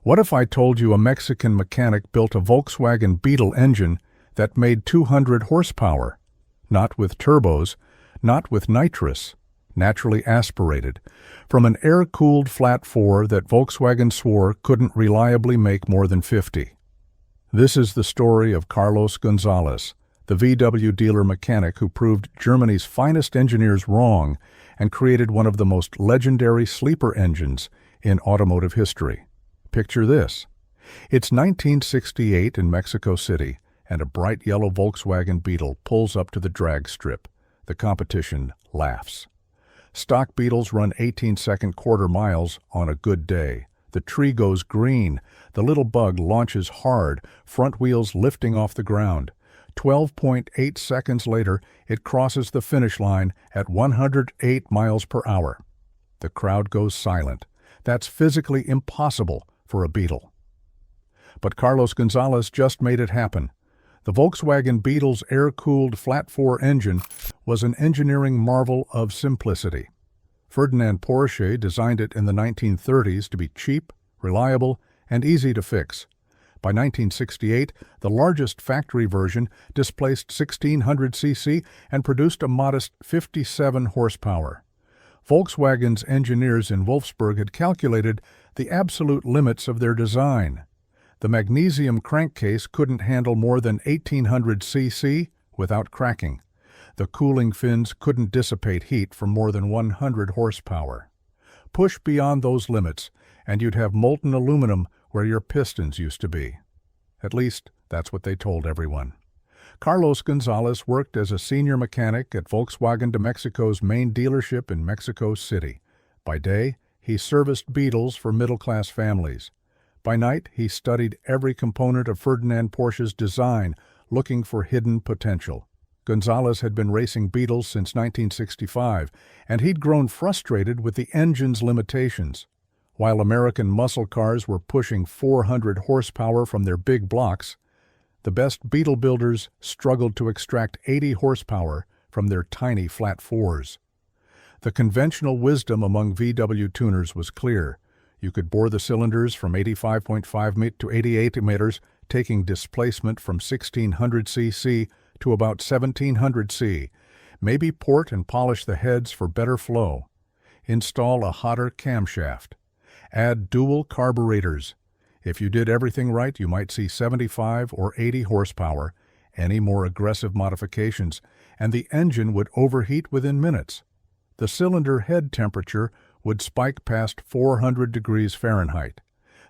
What if I told you a Mexican mechanic built a Volkswagen Beetle engine that made 200 horsepower? Not with turbos, not with nitrous, naturally aspirated, from an air-cooled flat four that Volkswagen swore couldn't reliably make more than 50. This is the story of Carlos Gonzalez, the VW dealer mechanic who proved Germany's finest engineers wrong and created one of the most legendary sleeper engines in automotive history. Picture this. It's 1968 in Mexico City, and a bright yellow Volkswagen Beetle pulls up to the drag strip. The competition laughs. Stock Beetles run 18-second quarter miles on a good day. The tree goes green. The little bug launches hard, front wheels lifting off the ground. 12.8 seconds later, it crosses the finish line at 108 miles per hour. The crowd goes silent. That's physically impossible for a Beetle. But Carlos Gonzalez just made it happen. The Volkswagen Beetle's air-cooled flat-four engine was an engineering marvel of simplicity. Ferdinand Porsche designed it in the 1930s to be cheap, reliable, and easy to fix. By 1968, the largest factory version displaced 1,600 cc and produced a modest 57 horsepower. Volkswagen's engineers in Wolfsburg had calculated the absolute limits of their design. The magnesium crankcase couldn't handle more than 1,800 cc without cracking. The cooling fins couldn't dissipate heat for more than 100 horsepower. Push beyond those limits, and you'd have molten aluminum where your pistons used to be. At least, that's what they told everyone. Carlos Gonzalez worked as a senior mechanic at Volkswagen de Mexico's main dealership in Mexico City. By day, he serviced Beetles for middle-class families. By night, he studied every component of Ferdinand Porsche's design, looking for hidden potential. Gonzalez had been racing Beetles since 1965, and he'd grown frustrated with the engine's limitations. While American muscle cars were pushing 400 horsepower from their big blocks, the best Beetle builders struggled to extract 80 horsepower from their tiny flat fours. The conventional wisdom among VW tuners was clear. You could bore the cylinders from 85.5 meters to 88 meters, taking displacement from 1,600 cc to about 1,700 c. Maybe port and polish the heads for better flow. Install a hotter camshaft. Add dual carburetors. If you did everything right, you might see 75 or 80 horsepower, any more aggressive modifications, and the engine would overheat within minutes. The cylinder head temperature would spike past 400 degrees Fahrenheit.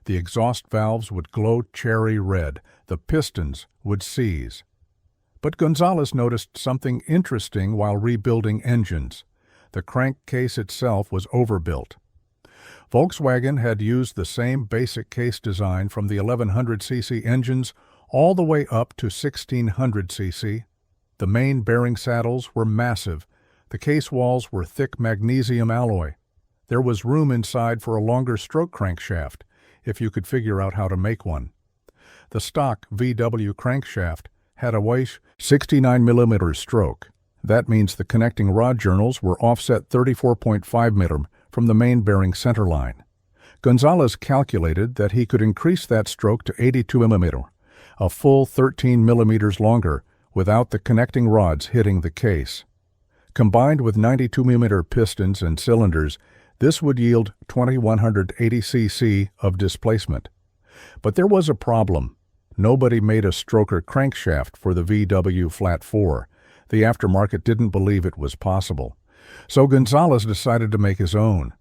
The exhaust valves would glow cherry red. The pistons would seize. But Gonzalez noticed something interesting while rebuilding engines. The crankcase itself was overbuilt. Volkswagen had used the same basic case design from the 1100 cc engines all the way up to 1600 cc. The main bearing saddles were massive. The case walls were thick magnesium alloy. There was room inside for a longer stroke crankshaft, if you could figure out how to make one. The stock VW crankshaft had a Weiss 69mm stroke. That means the connecting rod journals were offset 34.5 mm from the main bearing center line. Gonzalez calculated that he could increase that stroke to 82 mm, a full 13 mm longer, without the connecting rods hitting the case. Combined with 92 mm pistons and cylinders, this would yield 2,180 cc of displacement. But there was a problem. Nobody made a stroker crankshaft for the VW Flat 4. The aftermarket didn't believe it was possible. So Gonzalez decided to make his own.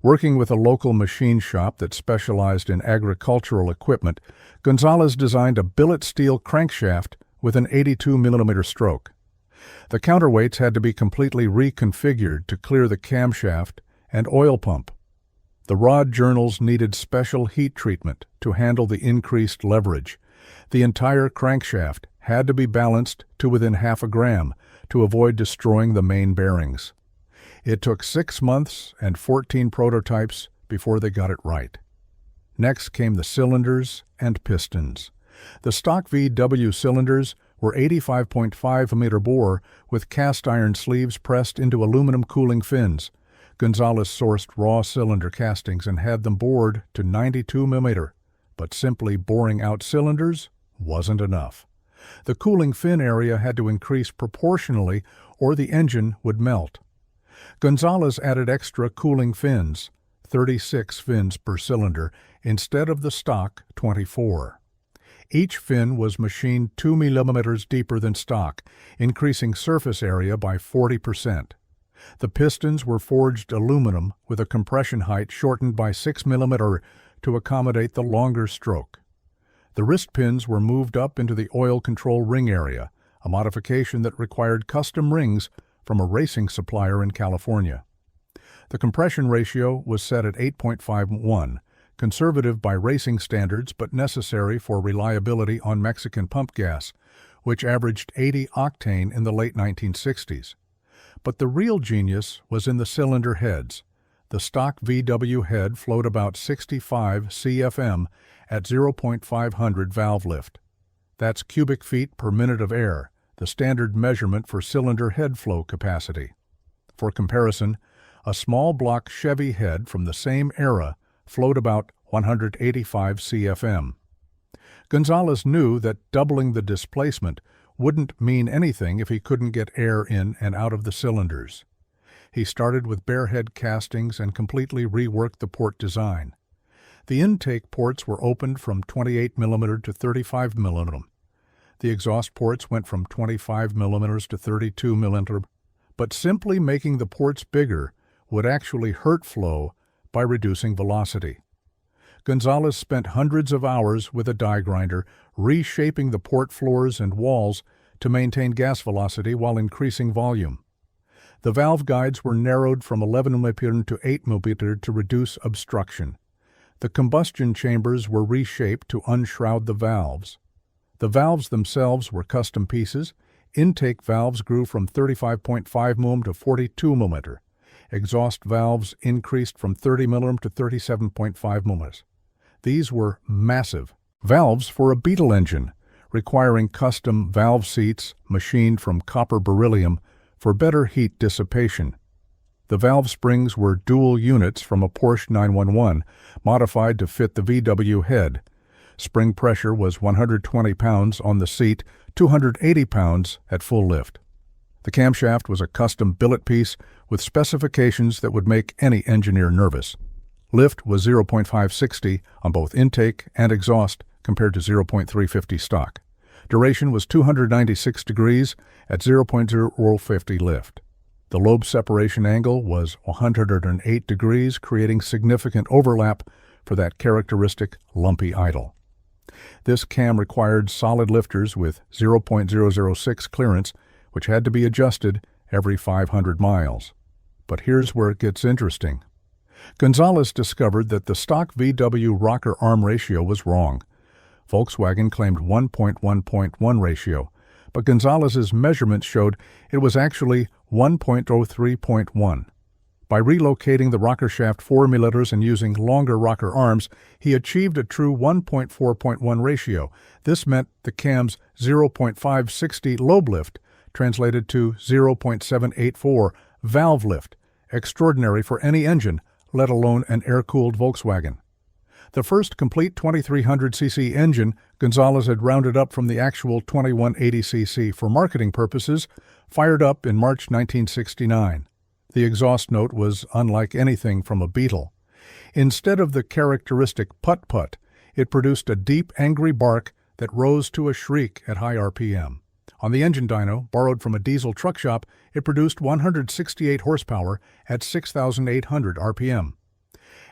Working with a local machine shop that specialized in agricultural equipment, Gonzalez designed a billet steel crankshaft with an 82 mm stroke. The counterweights had to be completely reconfigured to clear the camshaft and oil pump. The rod journals needed special heat treatment to handle the increased leverage. The entire crankshaft had to be balanced to within half a gram to avoid destroying the main bearings. It took 6 months and 14 prototypes before they got it right. Next came the cylinders and pistons. The stock VW cylinders were 85.5 mm bore with cast iron sleeves pressed into aluminum cooling fins. Gonzalez sourced raw cylinder castings and had them bored to 92 mm. But simply boring out cylinders wasn't enough. The cooling fin area had to increase proportionally or the engine would melt. Gonzalez added extra cooling fins, 36 fins per cylinder, instead of the stock 24. Each fin was machined 2 mm deeper than stock, increasing surface area by 40%. The pistons were forged aluminum with a compression height shortened by 6 mm to accommodate the longer stroke. The wrist pins were moved up into the oil control ring area, a modification that required custom rings from a racing supplier in California. The compression ratio was set at 8.51, conservative by racing standards but necessary for reliability on Mexican pump gas, which averaged 80 octane in the late 1960s. But the real genius was in the cylinder heads. The stock VW head flowed about 65 CFM at 0.500 valve lift. That's cubic feet per minute of air, the standard measurement for cylinder head flow capacity. For comparison, a small block Chevy head from the same era flowed about 185 CFM. Gonzalez knew that doubling the displacement wouldn't mean anything if he couldn't get air in and out of the cylinders. He started with bare head castings and completely reworked the port design. The intake ports were opened from 28 mm to 35 mm. The exhaust ports went from 25 mm to 32 mm, but simply making the ports bigger would actually hurt flow by reducing velocity. Gonzalez spent hundreds of hours with a die grinder reshaping the port floors and walls to maintain gas velocity while increasing volume. The valve guides were narrowed from 11 mm to 8 mm to reduce obstruction. The combustion chambers were reshaped to unshroud the valves. The valves themselves were custom pieces. Intake valves grew from 35.5 mm to 42 mm. Exhaust valves increased from 30 mm to 37.5 mm. These were massive valves for a Beetle engine, requiring custom valve seats machined from copper beryllium for better heat dissipation. The valve springs were dual units from a Porsche 911, modified to fit the VW head. Spring pressure was 120 pounds on the seat, 280 pounds at full lift. The camshaft was a custom billet piece with specifications that would make any engineer nervous. Lift was 0.560 on both intake and exhaust compared to 0.350 stock. Duration was 296 degrees at 0.050 lift. The lobe separation angle was 108 degrees, creating significant overlap for that characteristic lumpy idle. This cam required solid lifters with 0.006 clearance, which had to be adjusted every 500 miles. But here's where it gets interesting. Gonzalez discovered that the stock VW rocker arm ratio was wrong. Volkswagen claimed 1.1.1 ratio, but Gonzalez's measurements showed it was actually 1.03.1. By relocating the rocker shaft 4 mm and using longer rocker arms, he achieved a true 1.4.1 ratio. This meant the cam's 0.560 lobe lift translated to 0.784 valve lift, extraordinary for any engine, let alone an air-cooled Volkswagen. The first complete 2300cc engine Gonzalez had rounded up from the actual 2180cc for marketing purposes, fired up in March 1969. The exhaust note was unlike anything from a Beetle. Instead of the characteristic putt-putt, it produced a deep, angry bark that rose to a shriek at high RPM. On the engine dyno, borrowed from a diesel truck shop, it produced 168 horsepower at 6,800 RPM.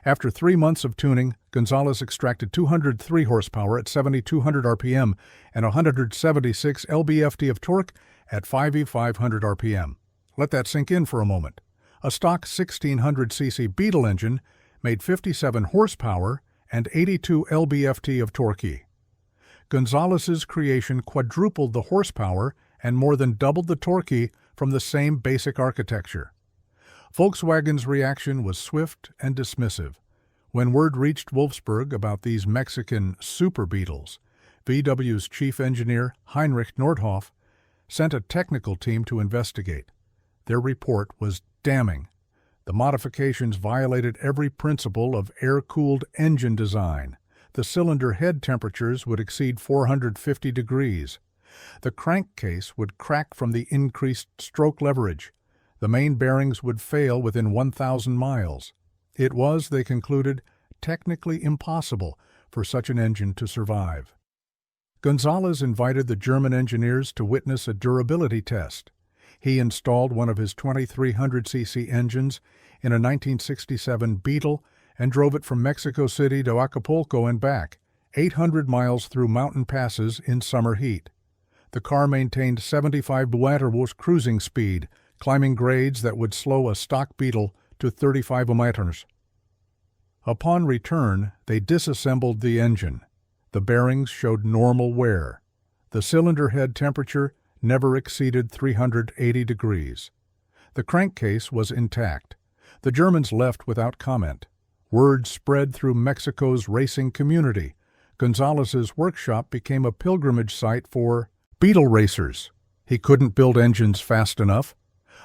After 3 months of tuning, Gonzalez extracted 203 horsepower at 7,200 RPM and 176 lb-ft of torque at 5,500 RPM. Let that sink in for a moment. A stock 1600cc Beetle engine made 57 horsepower and 82 lb-ft of torque. Gonzalez's creation quadrupled the horsepower and more than doubled the torque from the same basic architecture. Volkswagen's reaction was swift and dismissive. When word reached Wolfsburg about these Mexican super Beetles, VW's chief engineer, Heinrich Nordhoff, sent a technical team to investigate. Their report was damning. The modifications violated every principle of air-cooled engine design. The cylinder head temperatures would exceed 450 degrees. The crankcase would crack from the increased stroke leverage. The main bearings would fail within 1,000 miles. It was, they concluded, technically impossible for such an engine to survive. Gonzalez invited the German engineers to witness a durability test. He installed one of his 2,300cc engines in a 1967 Beetle and drove it from Mexico City to Acapulco and back, 800 miles through mountain passes in summer heat. The car maintained 75 km cruising speed, climbing grades that would slow a stock Beetle to 35 km. Upon return, they disassembled the engine. The bearings showed normal wear. The cylinder head temperature never exceeded 380 degrees. The crankcase was intact. The Germans left without comment. Word spread through Mexico's racing community. Gonzalez's workshop became a pilgrimage site for Beetle racers. He couldn't build engines fast enough.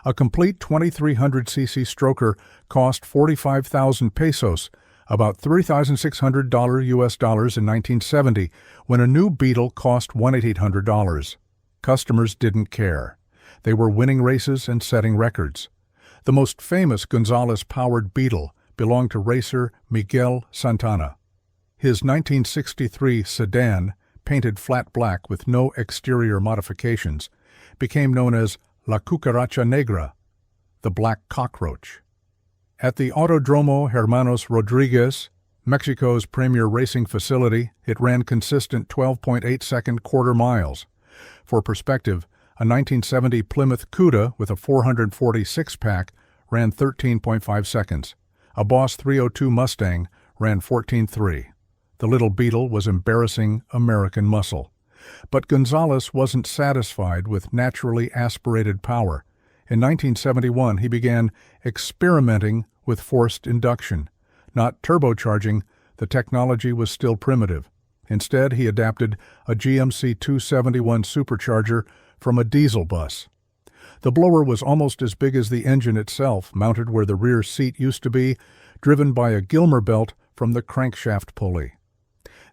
A complete 2,300cc stroker cost 45,000 pesos, about $3,600 US dollars in 1970, when a new Beetle cost $1,800. Customers didn't care. They were winning races and setting records. The most famous Gonzalez-powered Beetle belonged to racer Miguel Santana. His 1963 sedan, painted flat black with no exterior modifications, became known as La Cucaracha Negra, the Black Cockroach. At the Autodromo Hermanos Rodriguez, Mexico's premier racing facility, it ran consistent 12.8-second quarter miles. For perspective, a 1970 Plymouth Cuda with a 446-pack ran 13.5 seconds. A Boss 302 Mustang ran 14.3. The little Beetle was embarrassing American muscle. But Gonzalez wasn't satisfied with naturally aspirated power. In 1971, he began experimenting with forced induction. Not turbocharging, the technology was still primitive. Instead, he adapted a GMC 271 supercharger from a diesel bus. The blower was almost as big as the engine itself, mounted where the rear seat used to be, driven by a Gilmer belt from the crankshaft pulley.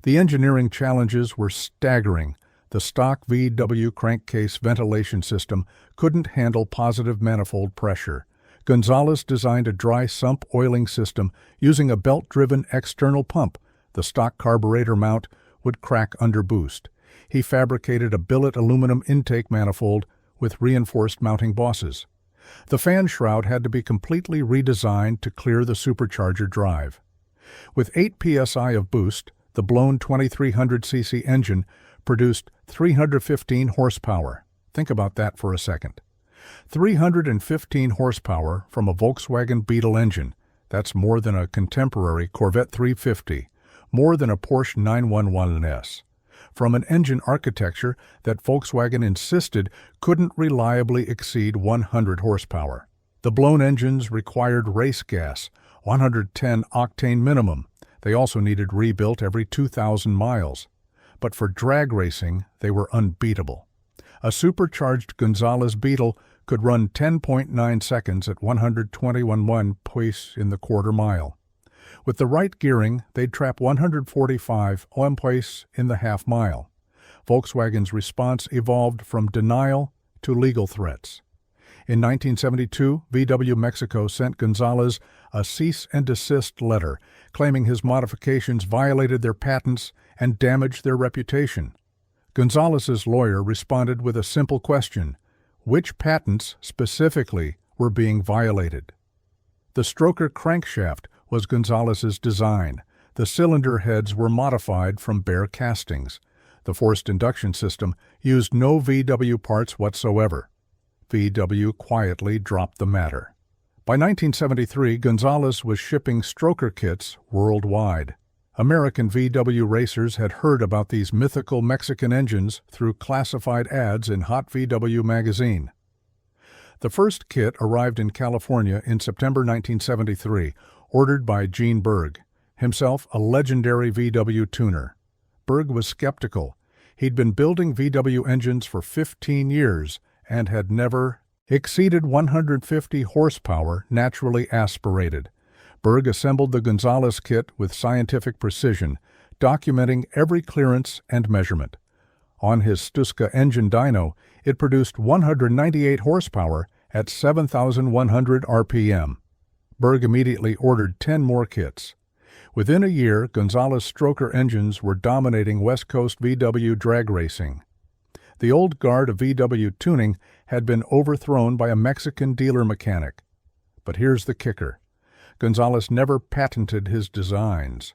The engineering challenges were staggering. The stock VW crankcase ventilation system couldn't handle positive manifold pressure. Gonzalez designed a dry sump oiling system using a belt-driven external pump. The stock carburetor mount would crack under boost. He fabricated a billet aluminum intake manifold with reinforced mounting bosses. The fan shroud had to be completely redesigned to clear the supercharger drive. With 8 psi of boost, the blown 2,300cc engine produced 315 horsepower. Think about that for a second. 315 horsepower from a Volkswagen Beetle engine. That's more than a contemporary Corvette 350, more than a Porsche 911S. From an engine architecture that Volkswagen insisted couldn't reliably exceed 100 horsepower. The blown engines required race gas, 110 octane minimum. They also needed rebuilt every 2,000 miles. But for drag racing, they were unbeatable. A supercharged Gonzalez Beetle could run 10.9 seconds at 121 pace in the quarter mile. With the right gearing, they'd trap 145 pace in the half mile. Volkswagen's response evolved from denial to legal threats. In 1972, VW Mexico sent Gonzalez a cease and desist letter, claiming his modifications violated their patents and damaged their reputation. Gonzalez's lawyer responded with a simple question: which patents specifically were being violated? The stroker crankshaft was Gonzalez's design. The cylinder heads were modified from bare castings. The forced induction system used no VW parts whatsoever. VW quietly dropped the matter. By 1973, Gonzalez was shipping stroker kits worldwide. American VW racers had heard about these mythical Mexican engines through classified ads in Hot VW magazine. The first kit arrived in California in September 1973, ordered by Gene Berg, himself a legendary VW tuner. Berg was skeptical. He'd been building VW engines for 15 years and had never exceeded 150 horsepower naturally aspirated. Berg assembled the Gonzalez kit with scientific precision, documenting every clearance and measurement. On his Stuska engine dyno, it produced 198 horsepower at 7,100 RPM. Berg immediately ordered 10 more kits. Within a year, Gonzalez stroker engines were dominating West Coast VW drag racing. The old guard of VW tuning had been overthrown by a Mexican dealer mechanic. But here's the kicker. Gonzalez never patented his designs.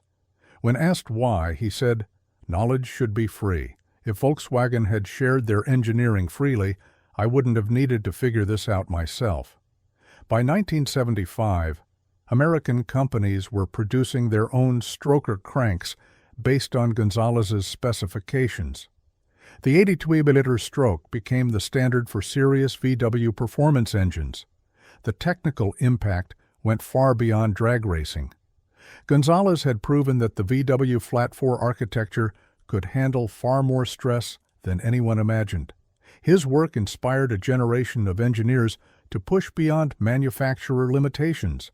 When asked why, he said, "Knowledge should be free. If Volkswagen had shared their engineering freely, I wouldn't have needed to figure this out myself." By 1975, American companies were producing their own stroker cranks based on Gonzalez's specifications. The 82 milliliter stroke became the standard for serious VW performance engines. The technical impact went far beyond drag racing. Gonzalez had proven that the VW flat-4 architecture could handle far more stress than anyone imagined. His work inspired a generation of engineers to push beyond manufacturer limitations.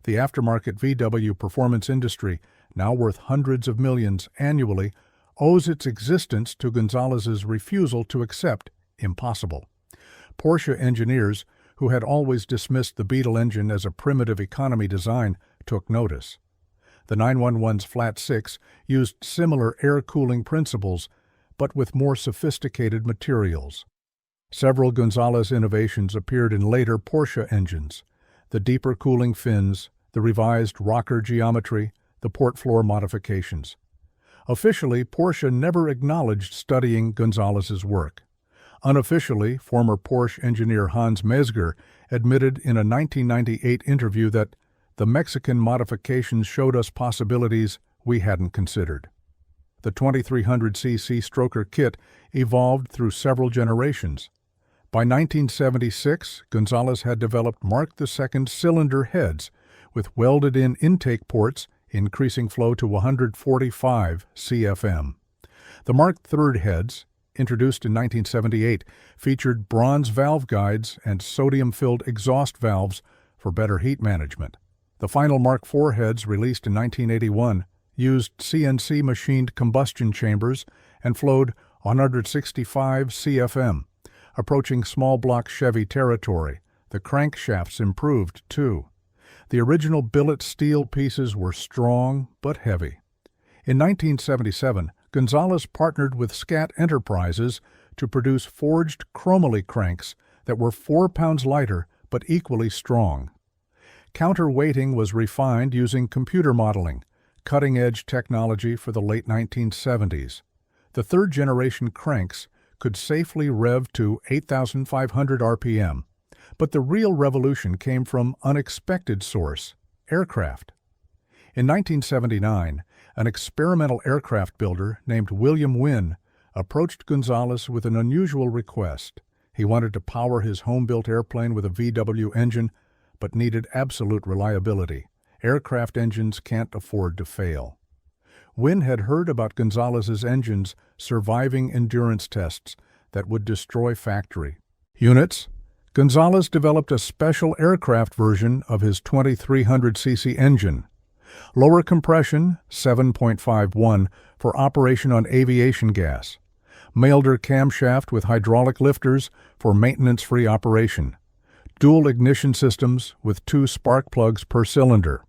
The aftermarket VW performance industry, now worth hundreds of millions annually, owes its existence to Gonzalez's refusal to accept impossible. Porsche engineers, who had always dismissed the Beetle engine as a primitive economy design, took notice. The 911's Flat 6 used similar air cooling principles, but with more sophisticated materials. Several Gonzalez innovations appeared in later Porsche engines: the deeper cooling fins, the revised rocker geometry, the port floor modifications. Officially, Porsche never acknowledged studying Gonzalez's work. Unofficially, former Porsche engineer Hans Mezger admitted in a 1998 interview that the Mexican modifications showed us possibilities we hadn't considered. The 2300cc stroker kit evolved through several generations. By 1976, Gonzalez had developed Mark II cylinder heads with welded-in intake ports, increasing flow to 145 CFM. The Mark III heads, introduced in 1978, featured bronze valve guides and sodium-filled exhaust valves for better heat management. The final Mark IV heads, released in 1981, used CNC machined combustion chambers and flowed 165 CFM, approaching small block Chevy territory. The crankshafts improved, too. The original billet steel pieces were strong but heavy. In 1977, Gonzalez partnered with Scat Enterprises to produce forged chromoly cranks that were 4 pounds lighter but equally strong. Counterweighting was refined using computer modeling, cutting-edge technology for the late 1970s. The third-generation cranks could safely rev to 8,500 RPM, but the real revolution came from unexpected source: aircraft. In 1979, an experimental aircraft builder named William Wynn approached Gonzalez with an unusual request. He wanted to power his home-built airplane with a VW engine, but needed absolute reliability. Aircraft engines can't afford to fail. Wynn had heard about Gonzalez's engines surviving endurance tests that would destroy factory units. Gonzalez developed a special aircraft version of his 2300cc engine. Lower compression, 7.51, for operation on aviation gas. Mailder camshaft with hydraulic lifters for maintenance-free operation. Dual ignition systems with 2 spark plugs per cylinder.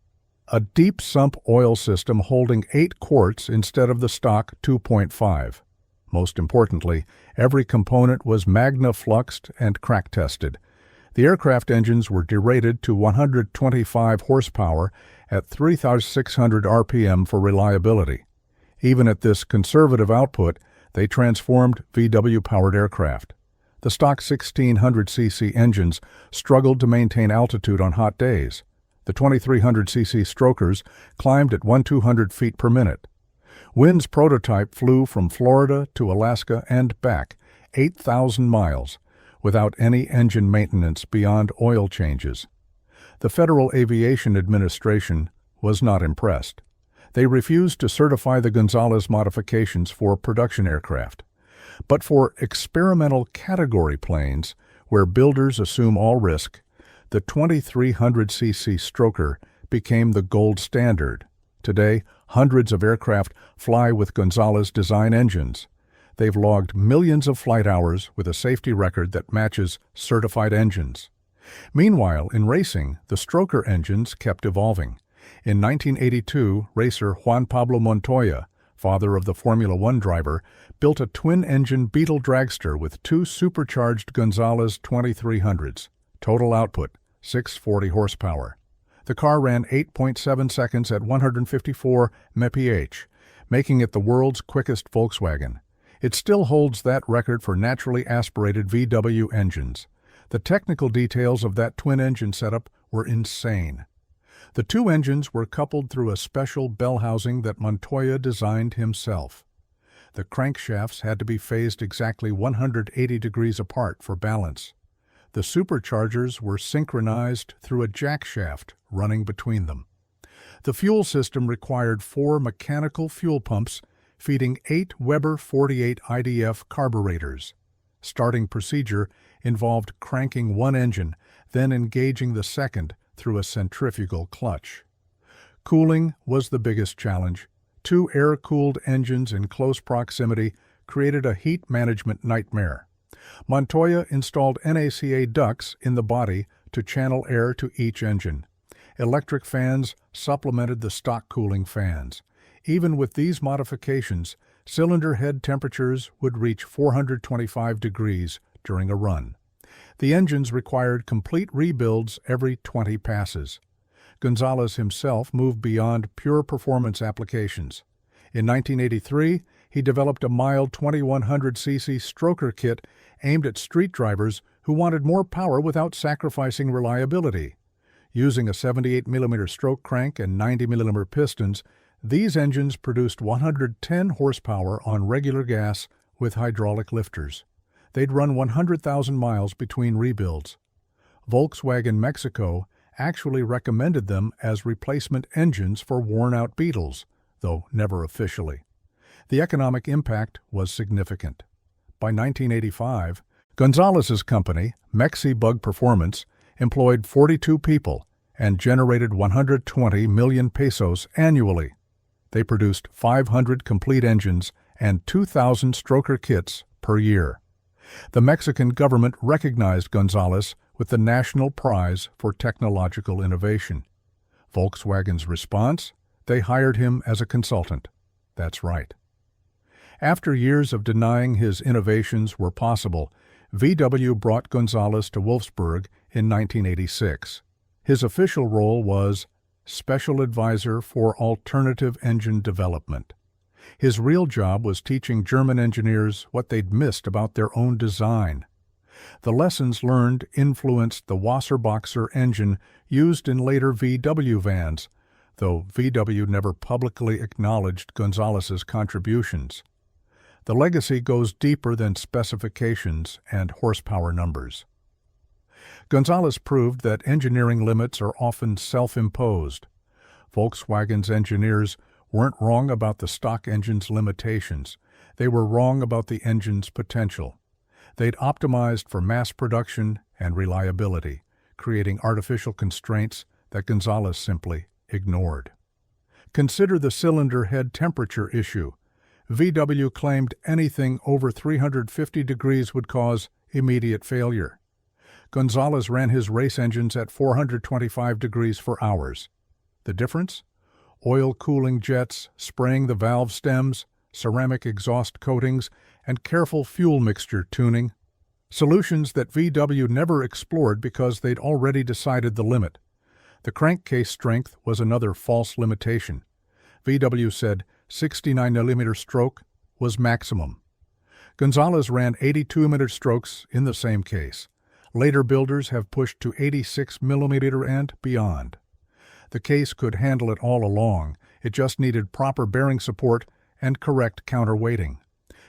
A deep sump oil system holding 8 quarts instead of the stock 2.5. Most importantly, every component was magna-fluxed and crack-tested. The aircraft engines were derated to 125 horsepower at 3,600 RPM for reliability. Even at this conservative output, they transformed VW-powered aircraft. The stock 1,600cc engines struggled to maintain altitude on hot days. The 2,300cc strokers climbed at 1,200 feet per minute. Wynn's prototype flew from Florida to Alaska and back, 8,000 miles, without any engine maintenance beyond oil changes. The Federal Aviation Administration was not impressed. They refused to certify the Gonzalez modifications for production aircraft. But for experimental category planes, where builders assume all risk, the 2,300cc stroker became the gold standard. Today, Hundreds of aircraft fly with Gonzalez design engines. They've logged millions of flight hours with a safety record that matches certified engines. Meanwhile, in racing, the stroker engines kept evolving. In 1982, racer Juan Pablo Montoya, father of the Formula One driver, built a twin-engine Beetle dragster with two supercharged Gonzalez 2300s. Total output, 640 horsepower. The car ran 8.7 seconds at 154 mph, making it the world's quickest Volkswagen. It still holds that record for naturally aspirated VW engines. The technical details of that twin-engine setup were insane. The two engines were coupled through a special bell housing that Montoya designed himself. The crankshafts had to be phased exactly 180 degrees apart for balance. The superchargers were synchronized through a jackshaft running between them. The fuel system required 4 mechanical fuel pumps feeding 8 Weber 48 IDF carburetors. Starting procedure involved cranking one engine, then engaging the second through a centrifugal clutch. Cooling was the biggest challenge. 2 air-cooled engines in close proximity created a heat management nightmare. Montoya installed NACA ducts in the body to channel air to each engine. Electric fans supplemented the stock cooling fans. Even with these modifications, cylinder head temperatures would reach 425 degrees during a run. The engines required complete rebuilds every 20 passes. Gonzalez himself moved beyond pure performance applications. In 1983, he developed a mild 2100cc stroker kit aimed at street drivers who wanted more power without sacrificing reliability. Using a 78mm stroke crank and 90mm pistons, these engines produced 110 horsepower on regular gas with hydraulic lifters. They'd run 100,000 miles between rebuilds. Volkswagen Mexico actually recommended them as replacement engines for worn-out Beetles, though never officially. The economic impact was significant. By 1985, Gonzalez's company, Mexi-Bug Performance, employed 42 people and generated 120 million pesos annually. They produced 500 complete engines and 2,000 stroker kits per year. The Mexican government recognized Gonzalez with the National Prize for Technological Innovation. Volkswagen's response? They hired him as a consultant. That's right. After years of denying his innovations were possible, VW brought Gonzalez to Wolfsburg in 1986. His official role was Special Advisor for Alternative Engine Development. His real job was teaching German engineers what they'd missed about their own design. The lessons learned influenced the Wasserboxer engine used in later VW vans, though VW never publicly acknowledged Gonzalez's contributions. The legacy goes deeper than specifications and horsepower numbers. Gonzalez proved that engineering limits are often self-imposed. Volkswagen's engineers weren't wrong about the stock engine's limitations. They were wrong about the engine's potential. They'd optimized for mass production and reliability, creating artificial constraints that Gonzalez simply ignored. Consider the cylinder head temperature issue. VW claimed anything over 350 degrees would cause immediate failure. Gonzalez ran his race engines at 425 degrees for hours. The difference? Oil cooling jets, spraying the valve stems, ceramic exhaust coatings, and careful fuel mixture tuning. Solutions that VW never explored because they'd already decided the limit. The crankcase strength was another false limitation. VW said 69mm stroke was maximum. Gonzalez ran 82mm strokes in the same case. Later builders have pushed to 86mm and beyond. The case could handle it all along. It just needed proper bearing support and correct counterweighting.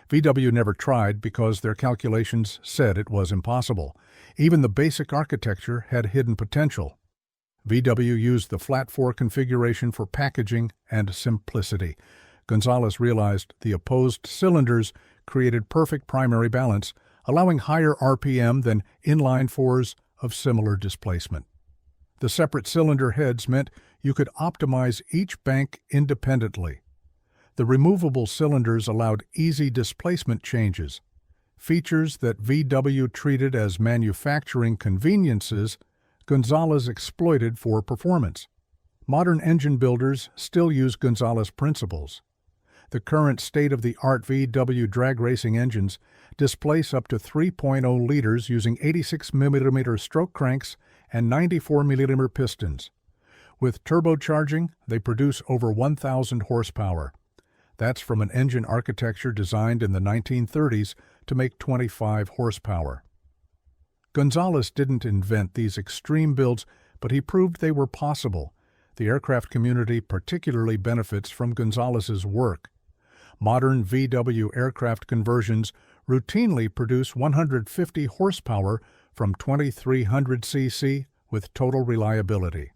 VW never tried because their calculations said it was impossible. Even the basic architecture had hidden potential. VW used the flat-4 configuration for packaging and simplicity. Gonzalez realized the opposed cylinders created perfect primary balance, allowing higher RPM than inline fours of similar displacement. The separate cylinder heads meant You could optimize each bank independently. The removable cylinders allowed easy displacement changes. Features that VW treated as manufacturing conveniences, Gonzalez exploited for performance. Modern engine builders still use Gonzalez principles. The current state-of-the-art VW drag racing engines displace up to 3.0 liters using 86mm stroke cranks and 94mm pistons. With turbocharging, they produce over 1,000 horsepower. That's from an engine architecture designed in the 1930s to make 25 horsepower. Gonzalez didn't invent these extreme builds, but he proved they were possible. The aircraft community particularly benefits from Gonzalez's work. Modern VW aircraft conversions routinely produce 150 horsepower from 2300 cc with total reliability.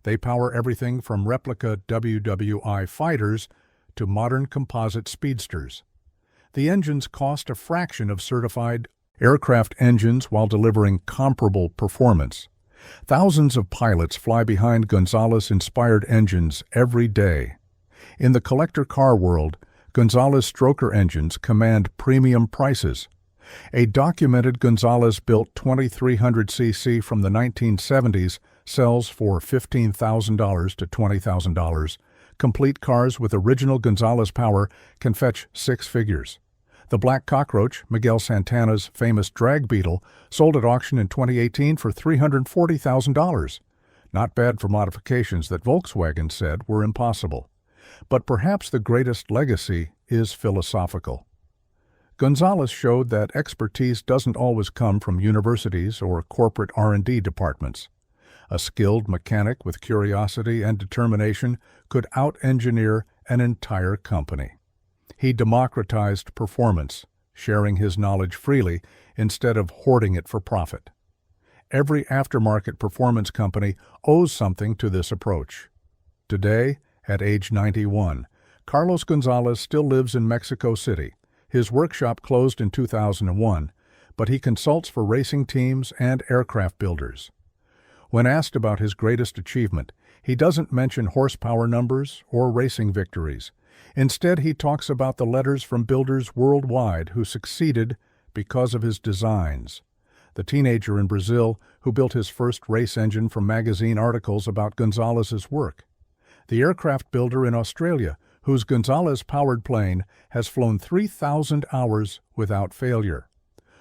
They power everything from replica WWI fighters to modern composite speedsters. The engines cost a fraction of certified aircraft engines while delivering comparable performance. Thousands of pilots fly behind Gonzalez-inspired engines every day. In the collector car world, Gonzalez stroker engines command premium prices. A documented Gonzalez-built 2300 cc from the 1970s sells for $15,000 to $20,000. Complete cars with original Gonzalez power can fetch six figures. The Black Cockroach, Miguel Santana's famous drag Beetle, sold at auction in 2018 for $340,000. Not bad for modifications that Volkswagen said were impossible. But perhaps the greatest legacy is philosophical. Gonzalez showed that expertise doesn't always come from universities or corporate R&D departments. A skilled mechanic with curiosity and determination could out-engineer an entire company. He democratized performance, sharing his knowledge freely instead of hoarding it for profit. Every aftermarket performance company owes something to this approach. Today, at age 91, Carlos Gonzalez still lives in Mexico City. His workshop closed in 2001, but he consults for racing teams and aircraft builders. When asked about his greatest achievement, he doesn't mention horsepower numbers or racing victories. Instead, he talks about the letters from builders worldwide who succeeded because of his designs. The teenager in Brazil who built his first race engine from magazine articles about Gonzalez's work. The aircraft builder in Australia whose Gonzalez-powered plane has flown 3,000 hours without failure.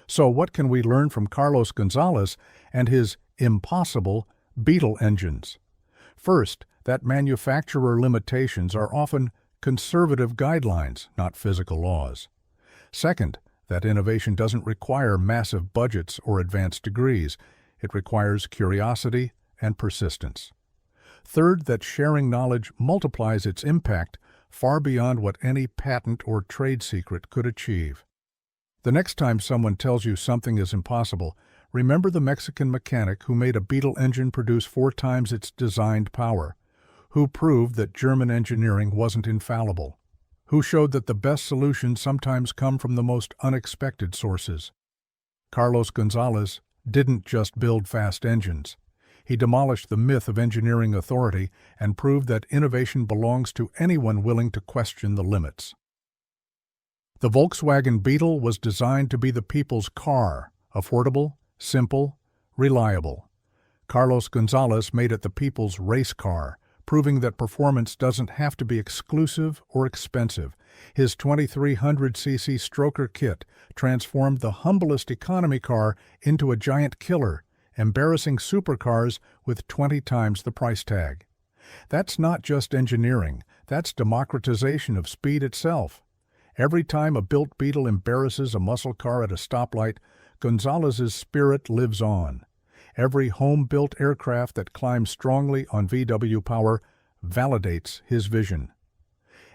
So what can we learn from Carlos Gonzalez and his impossible Beetle engines? First, that manufacturer limitations are often conservative guidelines, not physical laws. Second, that innovation doesn't require massive budgets or advanced degrees. It requires curiosity and persistence. Third, that sharing knowledge multiplies its impact far beyond what any patent or trade secret could achieve. The next time someone tells you something is impossible, remember the Mexican mechanic who made a Beetle engine produce 4 times its designed power, who proved that German engineering wasn't infallible, who showed that the best solutions sometimes come from the most unexpected sources. Carlos Gonzalez didn't just build fast engines. He demolished the myth of engineering authority and proved that innovation belongs to anyone willing to question the limits. The Volkswagen Beetle was designed to be the people's car, affordable, simple, reliable. Carlos Gonzalez made it the people's race car, proving that performance doesn't have to be exclusive or expensive. His 2300 cc stroker kit transformed the humblest economy car into a giant killer, embarrassing supercars with 20 times the price tag. That's not just engineering, that's democratization of speed itself. Every time a built Beetle embarrasses a muscle car at a stoplight, Gonzalez's spirit lives on. Every home-built aircraft that climbs strongly on VW power validates his vision.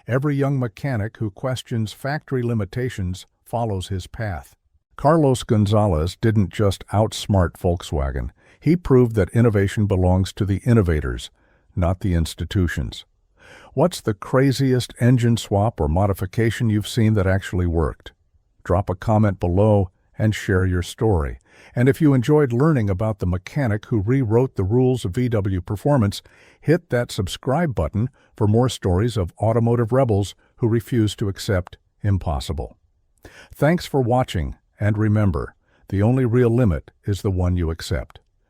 Every young mechanic who questions factory limitations follows his path. Carlos Gonzalez didn't just outsmart Volkswagen. He proved that innovation belongs to the innovators, not the institutions. What's the craziest engine swap or modification you've seen that actually worked? Drop a comment below and share your story. And if you enjoyed learning about the mechanic who rewrote the rules of VW performance, hit that subscribe button for more stories of automotive rebels who refuse to accept impossible. Thanks for watching, and remember, the only real limit is the one you accept.